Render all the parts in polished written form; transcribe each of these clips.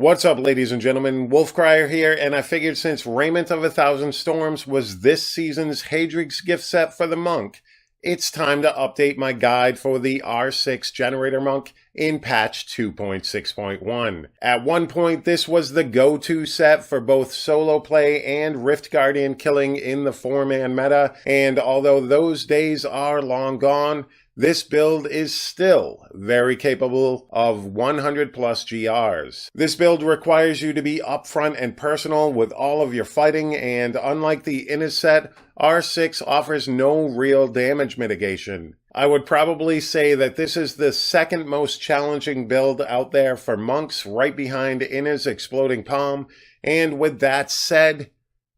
What's up, ladies and gentlemen? Wolfcrier here, and I figured since Raiment of 1,000 Storms was this season's Haedrig's gift set for the monk, it's time to update my guide for the R6 Generator Monk in patch 2.6.1. At one point, this was the go-to set for both solo play and Rift Guardian killing in the 4-man meta, and although those days are long gone, this build is still very capable of 100 plus GRs. This build requires you to be upfront and personal with all of your fighting, and unlike the Innis set, R6 offers no real damage mitigation. I would probably say that this is the second most challenging build out there for monks, right behind Innis Exploding Palm, and with that said,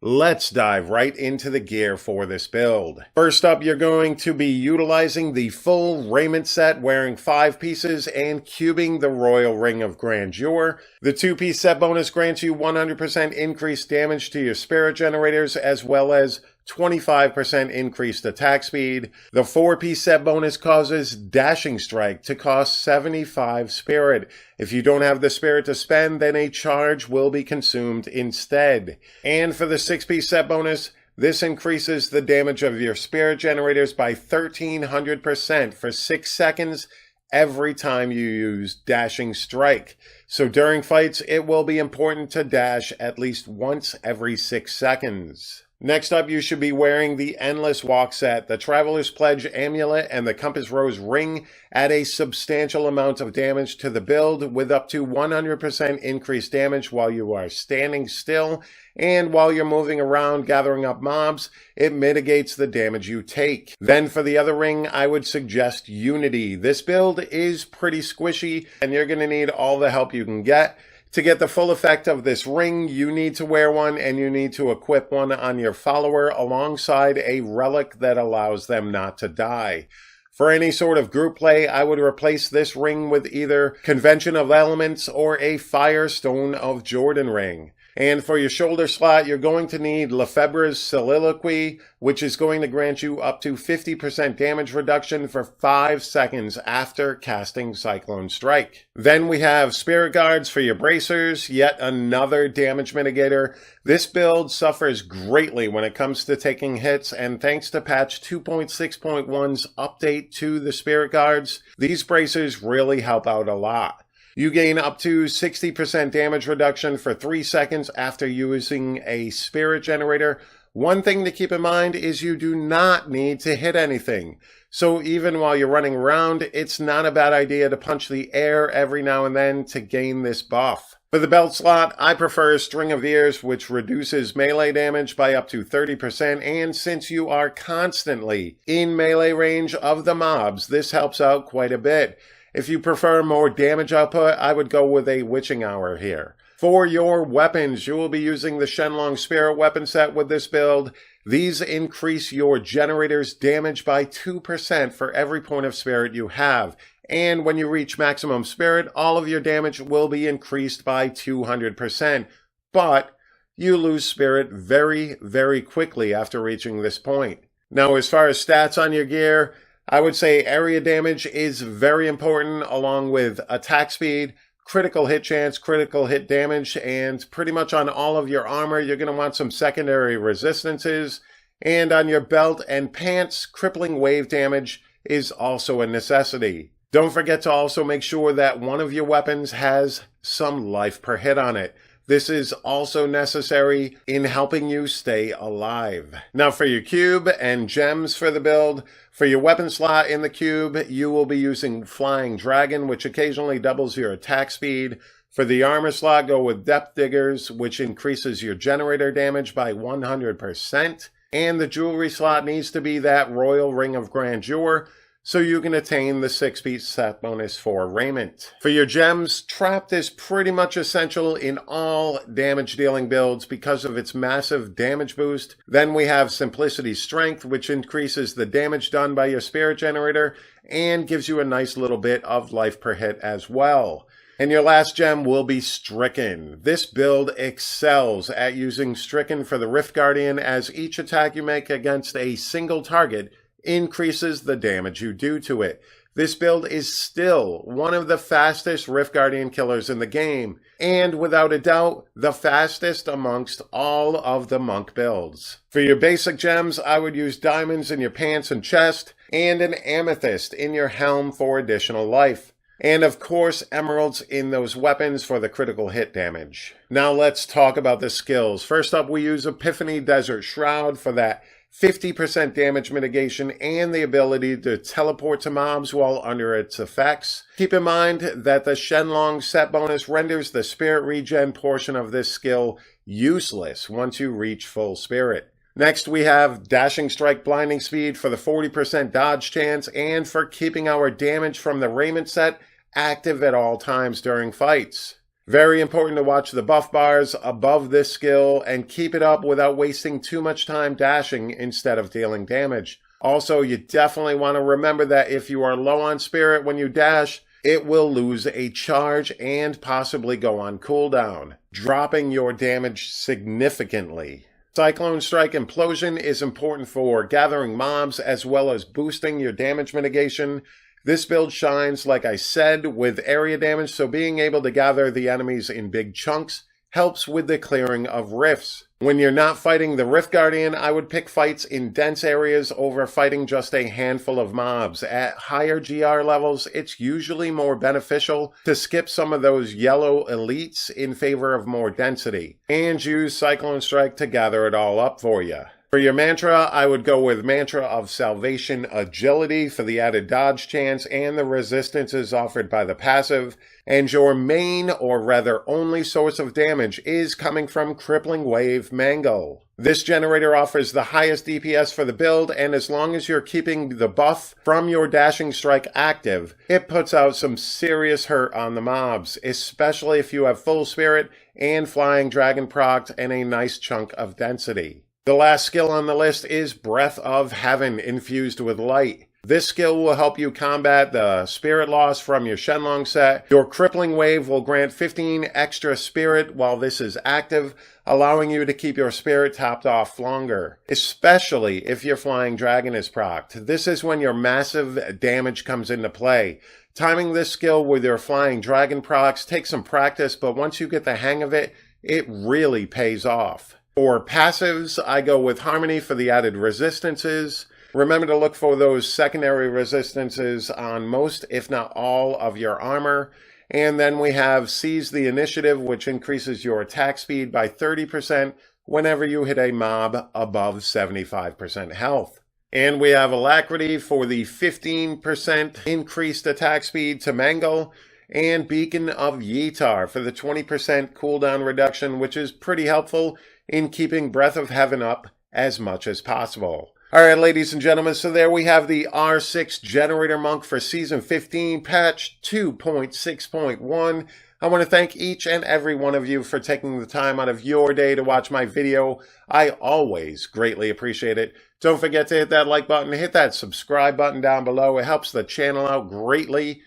let's dive right into the gear for this build. First up, you're going to be utilizing the full Raiment set, wearing 5 pieces and cubing the Royal Ring of Grandeur. The 2-piece set bonus grants you 100% increased damage to your spirit generators, as well as 25% increased attack speed. The 4-piece set bonus causes Dashing Strike to cost 75 spirit. If you don't have the spirit to spend, then a charge will be consumed instead. And for the 6-piece set bonus, this increases the damage of your spirit generators by 1300% for 6 seconds every time you use Dashing Strike. So during fights, it will be important to dash at least once every 6 seconds. Next up, you should be wearing the Endless Walk set, the Traveler's Pledge Amulet, and the Compass Rose Ring add a substantial amount of damage to the build, with up to 100% increased damage while you are standing still, and while you're moving around gathering up mobs, it mitigates the damage you take. Then for the other ring, I would suggest Unity. This build is pretty squishy, and you're going to need all the help you can get. To get the full effect of this ring, you need to wear one, and you need to equip one on your follower alongside a relic that allows them not to die. For any sort of group play, I would replace this ring with either Convention of Elements or a Firestone of Jordan ring. And for your shoulder slot, you're going to need Lefebvre's Soliloquy, which is going to grant you up to 50% damage reduction for 5 seconds after casting Cyclone Strike. Then we have Spirit Guards for your bracers, yet another damage mitigator. This build suffers greatly when it comes to taking hits, and thanks to patch 2.6.1's update to the Spirit Guards, these bracers really help out a lot. You gain up to 60% damage reduction for 3 seconds after using a spirit generator. One thing to keep in mind is you do not need to hit anything. So even while you're running around, it's not a bad idea to punch the air every now and then to gain this buff. For the belt slot, I prefer String of Ears, which reduces melee damage by up to 30%, and since you are constantly in melee range of the mobs, this helps out quite a bit. If you prefer more damage output, I would go with a Witching Hour here. For your weapons, you will be using the Shenlong Spirit weapon set with this build. These increase your generator's damage by 2% for every point of spirit you have. And when you reach maximum spirit, all of your damage will be increased by 200%. But you lose spirit very, very quickly after reaching this point. Now, as far as stats on your gear, I would say area damage is very important, along with attack speed, critical hit chance, critical hit damage, and pretty much on all of your armor, you're going to want some secondary resistances. And on your belt and pants, crippling wave damage is also a necessity. Don't forget to also make sure that one of your weapons has some life per hit on it. This is also necessary in helping you stay alive. Now for your cube and gems for the build, for your weapon slot in the cube, you will be using Flying Dragon, which occasionally doubles your attack speed. For the armor slot, go with Depth Diggers, which increases your generator damage by 100%. And the jewelry slot needs to be that Royal Ring of Grandeur, so you can attain the 6-piece set bonus for Raiment. For your gems, Trapped is pretty much essential in all damage-dealing builds because of its massive damage boost. Then we have Simplicity Strength, which increases the damage done by your spirit generator and gives you a nice little bit of life per hit as well. And your last gem will be Stricken. This build excels at using Stricken for the Rift Guardian, as each attack you make against a single target increases the damage you do to it. this build is still one of the fastest Rift Guardian killers in the game, and without a doubt, the fastest amongst all of the monk builds. For your basic gems, I would use diamonds in your pants and chest, and an amethyst in your helm for additional life. And of course, emeralds in those weapons for the critical hit damage. Now let's talk about the skills. First up, we use Epiphany Desert Shroud for that 50% damage mitigation and the ability to teleport to mobs while under its effects. Keep in mind that the Shenlong set bonus renders the spirit regen portion of this skill useless once you reach full spirit. Next, we have Dashing Strike Blinding Speed for the 40% dodge chance and for keeping our damage from the Raiment set active at all times during fights. Very important to watch the buff bars above this skill and keep it up without wasting too much time dashing instead of dealing damage. Also, you definitely want to remember that if you are low on spirit when you dash, it will lose a charge and possibly go on cooldown, dropping your damage significantly. Cyclone Strike Implosion is important for gathering mobs as well as boosting your damage mitigation. This build shines, like I said, with area damage, so being able to gather the enemies in big chunks helps with the clearing of rifts. When you're not fighting the Rift Guardian, I would pick fights in dense areas over fighting just a handful of mobs. At higher GR levels, it's usually more beneficial to skip some of those yellow elites in favor of more density, and use Cyclone Strike to gather it all up for you. For your mantra, I would go with Mantra of Salvation Agility for the added dodge chance and the resistances offered by the passive. And your main, or rather only, source of damage is coming from Crippling Wave Mangle. This generator offers the highest DPS for the build, and as long as you're keeping the buff from your Dashing Strike active, it puts out some serious hurt on the mobs, especially if you have full spirit and Flying Dragon procced and a nice chunk of density. The last skill on the list is Breath of Heaven infused with light. This skill will help you combat the spirit loss from your Shenlong set. Your Crippling Wave will grant 15 extra spirit while this is active, allowing you to keep your spirit topped off longer, especially if your Flying Dragon is procced. This is when your massive damage comes into play. Timing this skill with your Flying Dragon procs takes some practice, but once you get the hang of it, it really pays off. For passives, I go with Harmony for the added resistances. Remember to look for those secondary resistances on most, if not all, of your armor. And then we have Seize the Initiative, which increases your attack speed by 30% whenever you hit a mob above 75% health. And we have Alacrity for the 15% increased attack speed to Mangle, and Beacon of Yeetar for the 20% cooldown reduction, which is pretty helpful in keeping Breath of Heaven up as much as possible. Alright, ladies and gentlemen, so there we have the R6 Generator Monk for Season 15, Patch 2.6.1. I want to thank each and every one of you for taking the time out of your day to watch my video. I always greatly appreciate it. Don't forget to hit that like button, hit that subscribe button down below. It helps the channel out greatly.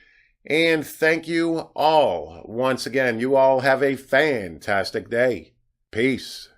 And thank you all once again. You all have a fantastic day. Peace.